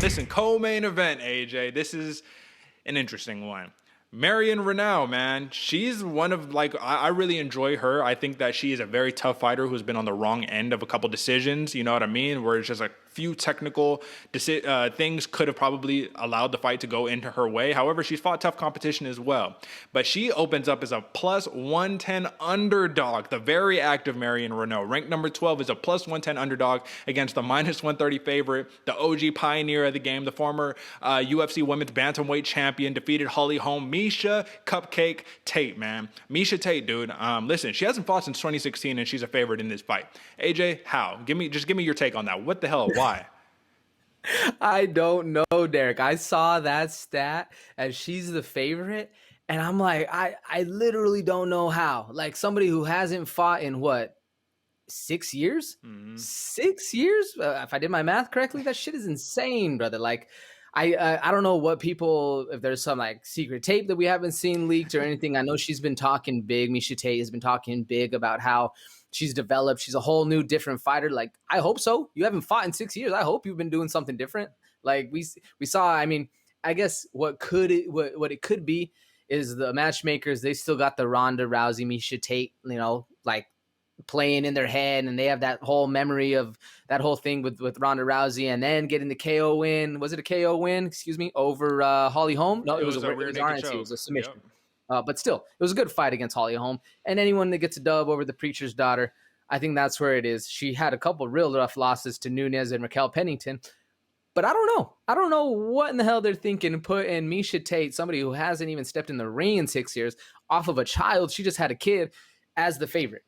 Listen, co-main event, AJ. This is an interesting one. Marion Reneau, man, she's one of I really enjoy her. I think that she is a very tough fighter who's been on the wrong end of a couple decisions. You know what I mean? Where it's just a few technical things could have probably allowed the fight to go into her way. However, she's fought tough competition as well. But she opens up as a plus 110 underdog. The very active Marion Reneau, ranked number 12, is a plus 110 underdog against the minus 130 favorite, the OG pioneer of the game, the former UFC Women's Bantamweight champion, defeated Holly Holm, Miesha Cupcake Tate, man. Miesha Tate, dude. Listen, she hasn't fought since 2016, and she's a favorite in this fight. AJ, how? Give me your take on that. What the hell? Why? I don't know, Derek. I saw that stat as she's the favorite, and I'm like, I literally don't know how. Like somebody who hasn't fought in what, 6 years? 6 years? If I did my math correctly, that shit is insane, brother. Like, I don't know what people, if there's some like secret tape that we haven't seen leaked or anything. I know she's been talking big. Miesha Tate has been talking big about how she's developed. She's a whole new different fighter. Like, I hope so. You haven't fought in 6 years. I hope you've been doing something different. Like we saw, I mean, I guess what it could be is the matchmakers, they still got the Ronda Rousey, Miesha Tate, like playing in their head, and they have that whole memory of that whole thing with Ronda Rousey, and then getting the KO win. Was it a KO win? Excuse me, over Holly Holm? No, it was a rear naked choke. It was a submission. Yep. But still, it was a good fight against Holly Holm. And anyone that gets a dub over the Preacher's Daughter, I think that's where it is. She had a couple real rough losses to Nunes and Raquel Pennington. But I don't know. I don't know what in the hell they're thinking, putting Miesha Tate, somebody who hasn't even stepped in the ring in 6 years, off of a child. She just had a kid, as the favorite.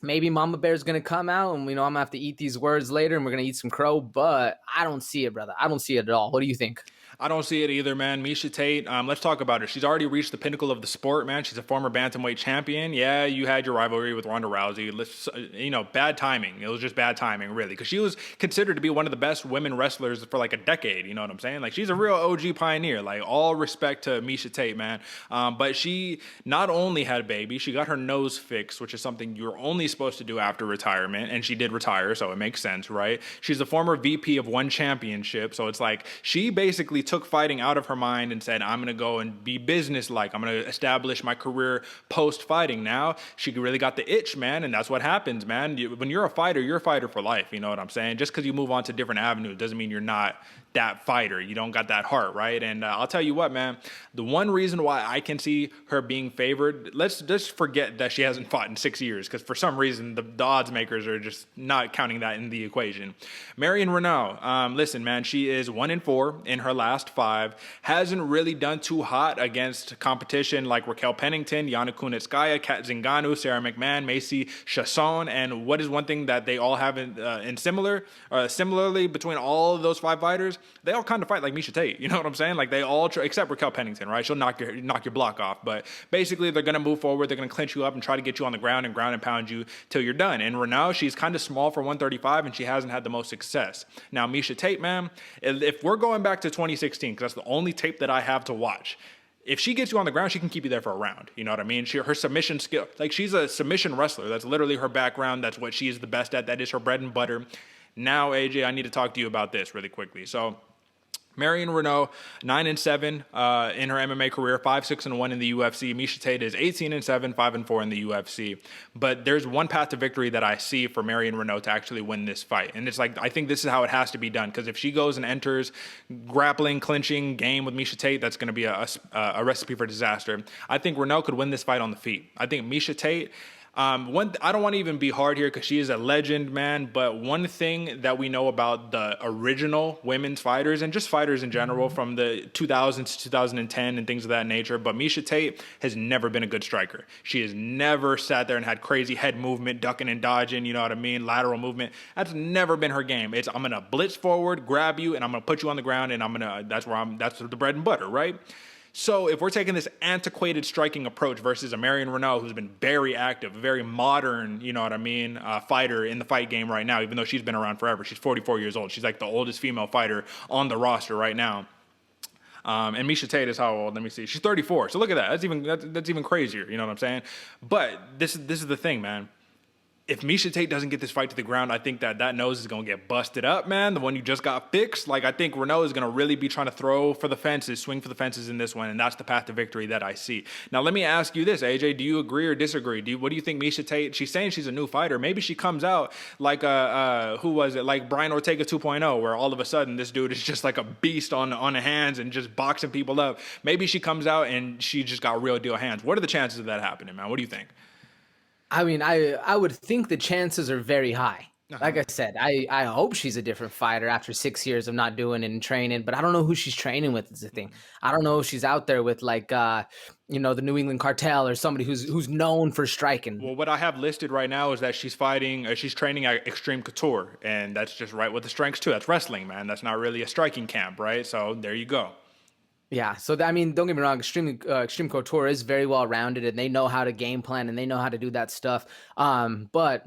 Maybe Mama Bear's going to come out, and I'm going to have to eat these words later, and we're going to eat some crow. But I don't see it, brother. I don't see it at all. What do you think? I don't see it either, man. Miesha Tate, let's talk about her. She's already reached the pinnacle of the sport, man. She's a former bantamweight champion. Yeah, you had your rivalry with Ronda Rousey. Bad timing. It was just bad timing, really, because she was considered to be one of the best women wrestlers for like a decade. You know what I'm saying? Like, she's a real OG pioneer. Like, all respect to Miesha Tate, man. But she not only had a baby, she got her nose fixed, which is something you're only supposed to do after retirement, and she did retire, so it makes sense, right? She's a former VP of one championship, so it's like she basically took fighting out of her mind and said, I'm going to go and be business-like. I'm going to establish my career post-fighting. Now, she really got the itch, man, and that's what happens, man. When you're a fighter for life, you know what I'm saying? Just because you move on to different avenues doesn't mean you're not that fighter. You don't got that heart, right? And I'll tell you what, man, the one reason why I can see her being favored, let's just forget that she hasn't fought in 6 years, because for some reason, the odds makers are just not counting that in the equation. Marion Reneau, listen, man, she is 1-4 in her last 5, hasn't really done too hot against competition like Raquel Pennington, Yana Kunitskaya, Kat Zingano, Sarah McMahon, Macy Chasson, and what is one thing that they all have similarly between all of those 5 fighters? They all kind of fight like Miesha Tate, you know what I'm saying? Like, they all, except Raquel Pennington, right? She'll knock your block off, but basically they're going to move forward, they're going to clinch you up and try to get you on the ground and pound you till you're done. And Reneau, she's kind of small for 135, and she hasn't had the most success. Now, Miesha Tate, man, if we're going back to 2016, because that's the only tape that I have to watch, if she gets you on the ground, she can keep you there for a round. You know what I mean? Her submission skill, like, she's a submission wrestler. That's literally her background. That's what she is the best at. That is her bread and butter. Now, AJ, I need to talk to you about this really quickly. So, Marion Reneau, 9-7 in her MMA career, 5-6-1 in the UFC. Miesha Tate is 18-7, 5-4 in the UFC. But there's one path to victory that I see for Marion Reneau to actually win this fight. And it's like, I think this is how it has to be done. Because if she goes and enters grappling, clinching game with Miesha Tate, that's going to be a recipe for disaster. I think Reneau could win this fight on the feet. I think Miesha Tate, I don't want to even be hard here because she is a legend, man. But one thing that we know about the original women's fighters and just fighters in general from the 2000s to 2010 and things of that nature, but Miesha Tate has never been a good striker. She has never sat there and had crazy head movement, ducking and dodging, you know what I mean, lateral movement. That's never been her game. It's, I'm going to blitz forward, grab you, and I'm going to put you on the ground, and that's the bread and butter, right? So if we're taking this antiquated striking approach versus a Marion Reneau, who's been very active, very modern, you know what I mean, fighter in the fight game right now, even though she's been around forever. She's 44 years old. She's like the oldest female fighter on the roster right now. And Miesha Tate is how old? Let me see. She's 34. So look at that. That's even crazier. You know what I'm saying? But this is the thing, man. if Miesha Tate doesn't get this fight to the ground, I think that nose is going to get busted up, man. The one you just got fixed. Like, I think Reneau is going to really be trying to throw for the fences, swing for the fences in this one, and that's the path to victory that I see. Now, let me ask you this, AJ. Do you agree or disagree? What do you think Miesha Tate, she's saying she's a new fighter. Maybe she comes out like, who was it? Like Brian Ortega 2.0, where all of a sudden this dude is just like a beast on the hands and just boxing people up. Maybe she comes out and she just got real deal hands. What are the chances of that happening, man? What do you think? I mean, I would think the chances are very high. Like I said, I hope she's a different fighter after 6 years of not doing it and training, but I don't know who she's training with is the thing. I don't know if she's out there with like the New England Cartel or somebody who's known for striking. Well, what I have listed right now is that she's training at Extreme Couture, and that's just right with the strengths too. That's wrestling, man. That's not really a striking camp, right? So there you go. Yeah, so I mean, don't get me wrong, Extreme Couture is very well rounded, and they know how to game plan and they know how to do that stuff. But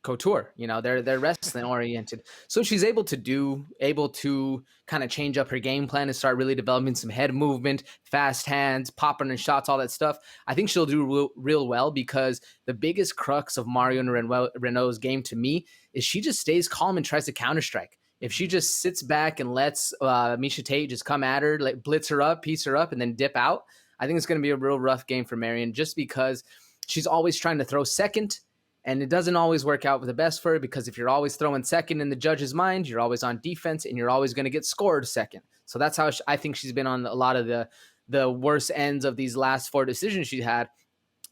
Couture, they're wrestling oriented, so she's able to kind of change up her game plan and start really developing some head movement, fast hands, popping and shots, all that stuff. I think she'll do real well because the biggest crux of Marion Reneau's game to me is she just stays calm and tries to counter strike. If she just sits back and lets Miesha Tate just come at her, like blitz her up, piece her up, and then dip out, I think it's going to be a real rough game for Marion just because she's always trying to throw second, and it doesn't always work out with the best for her because if you're always throwing second in the judge's mind, you're always on defense, and you're always going to get scored second. So that's how I think she's been on a lot of the worst ends of these last 4 decisions she had,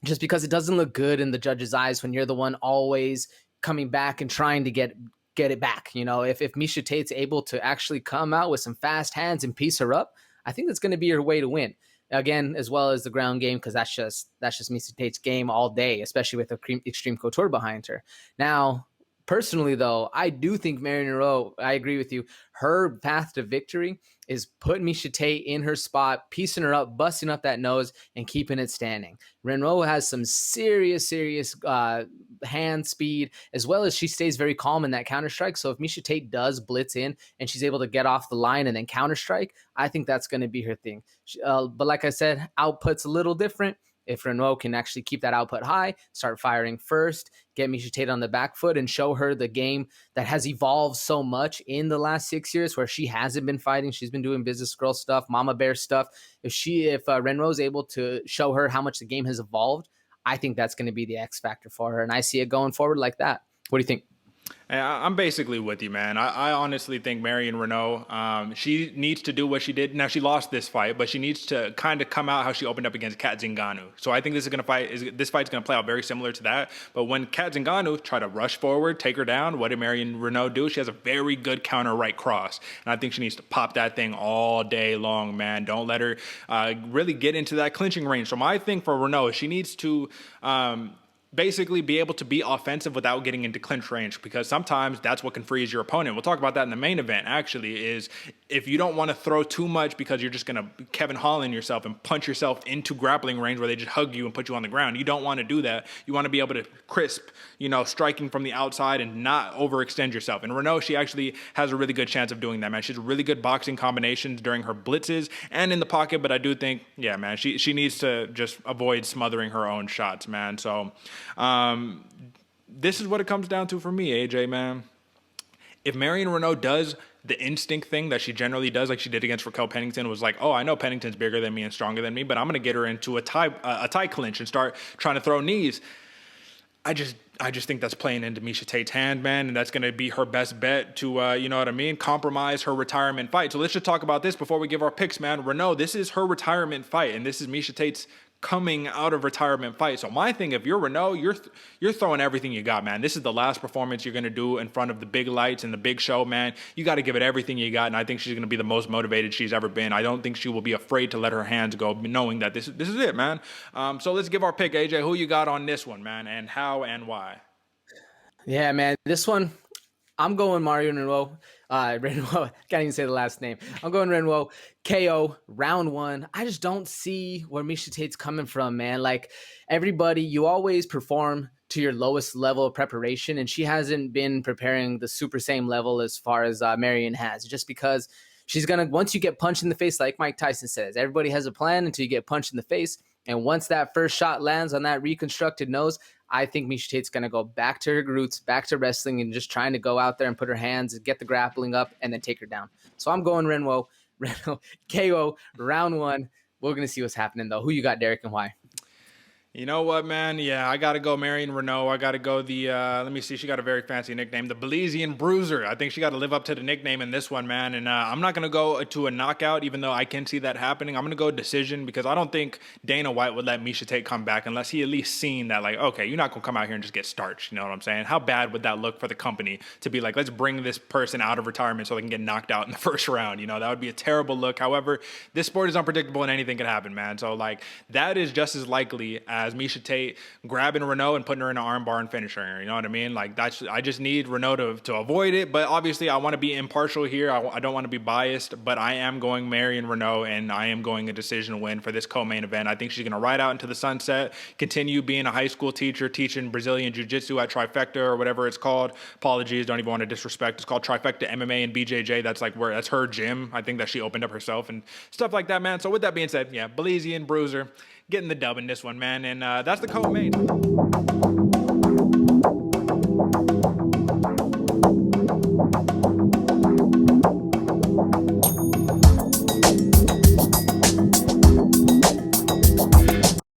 just because it doesn't look good in the judge's eyes when you're the one always coming back and trying to get it back. If Miesha Tate's able to actually come out with some fast hands and piece her up, I think that's going to be her way to win. Again, as well as the ground game, because that's just Miesha Tate's game all day, especially with Extreme Couture behind her. Now, personally, though, I do think Marion Reneau, I agree with you, her path to victory is putting Miesha Tate in her spot, piecing her up, busting up that nose, and keeping it standing. Reneau has some serious hand speed, as well as she stays very calm in that counter strike. So if Miesha Tate does blitz in and she's able to get off the line and then counter strike, I think that's going to be her thing. But like I said, output's a little different. If Reneau can actually keep that output high, start firing first, get Miesha Tate on the back foot and show her the game that has evolved so much in the last 6 years where she hasn't been fighting. She's been doing business girl stuff, mama bear stuff. If Reneau's able to show her how much the game has evolved, I think that's going to be the X factor for her. And I see it going forward like that. What do you think? I'm basically with you, man. I honestly think Marion Reneau, she needs to do what she did. Now, she lost this fight, but she needs to kind of come out how she opened up against Kat Zingano. So I think this fight's going to play out very similar to that. But when Kat Zingano tried to rush forward, take her down, what did Marion Reneau do? She has a very good counter right cross. And I think she needs to pop that thing all day long, man. Don't let her really get into that clinching range. So my thing for Reneau is she needs to basically be able to be offensive without getting into clinch range, because sometimes that's what can freeze your opponent. We'll talk about that in the main event, actually, is if you don't want to throw too much because you're just going to Kevin Holland yourself and punch yourself into grappling range where they just hug you and put you on the ground. You don't want to do that. You want to be able to crisp, striking from the outside and not overextend yourself. And Reneau, she actually has a really good chance of doing that, man. She has really good boxing combinations during her blitzes and in the pocket, but I do think, yeah, man, she needs to just avoid smothering her own shots, man. So this is what it comes down to for me, AJ, man. If Marion Reneau does the instinct thing that she generally does, like she did against Raquel Pennington, was like, oh, I know Pennington's bigger than me and stronger than me, but I'm going to get her into a tie clinch and start trying to throw knees. I just think that's playing into Miesha Tate's hand, man, and that's going to be her best bet to, compromise her retirement fight. So let's just talk about this before we give our picks, man. Reneau, this is her retirement fight, and this is Miesha Tate's coming out of retirement fight. So my thing, if you're Reneau, you're throwing everything you got, man. This is the last performance you're going to do in front of the big lights and the big show, man. You got to give it everything you got, and I think she's going to be the most motivated she's ever been. I don't think she will be afraid to let her hands go, knowing that this is it, man. So let's give our pick, AJ. Who you got on this one, man, and how and why? Yeah, man, this one, I'm going Marion Reneau. Reneau, can't even say the last name. I'm going Reneau. KO, round 1. I just don't see where Miesha Tate's coming from, man. Like, everybody, you always perform to your lowest level of preparation, and she hasn't been preparing the super same level as far as Marion has, just because she's going to, once you get punched in the face, like Mike Tyson says, everybody has a plan until you get punched in the face. And once that first shot lands on that reconstructed nose, I think Miesha Tate's going to go back to her roots, back to wrestling, and just trying to go out there and put her hands and get the grappling up and then take her down. So I'm going Reneau, KO, round 1. We're going to see what's happening, though. Who you got, Derek, and why? You know what, man? Yeah, I got to go Marion Reneau. I got to go let me see, she got a very fancy nickname, the Belizean Bruiser. I think she got to live up to the nickname in this one, man. And I'm not going to go to a knockout, even though I can see that happening. I'm going to go decision because I don't think Dana White would let Miesha Tate come back unless he at least seen that, like, okay, you're not going to come out here and just get starched. You know what I'm saying? How bad would that look for the company to be like, let's bring this person out of retirement so they can get knocked out in the first round? You know, that would be a terrible look. However, this sport is unpredictable and anything can happen, man. So, like, that is just as likely as Miesha Tate grabbing Reneau and putting her in an armbar and finishing her. You know what I mean? Like, I just need Reneau to avoid it. But obviously, I want to be impartial here. I don't want to be biased, but I am going Marion Reneau, and I am going a decision win for this co-main event. I think she's going to ride out into the sunset, continue being a high school teacher, teaching Brazilian Jiu-Jitsu at Trifecta or whatever it's called. Apologies, don't even want to disrespect. It's called Trifecta MMA and BJJ. That's her gym. I think that she opened up herself and stuff like that, man. So with that being said, yeah, Belizean Bruiser getting the dub in this one, man. And that's the co-main.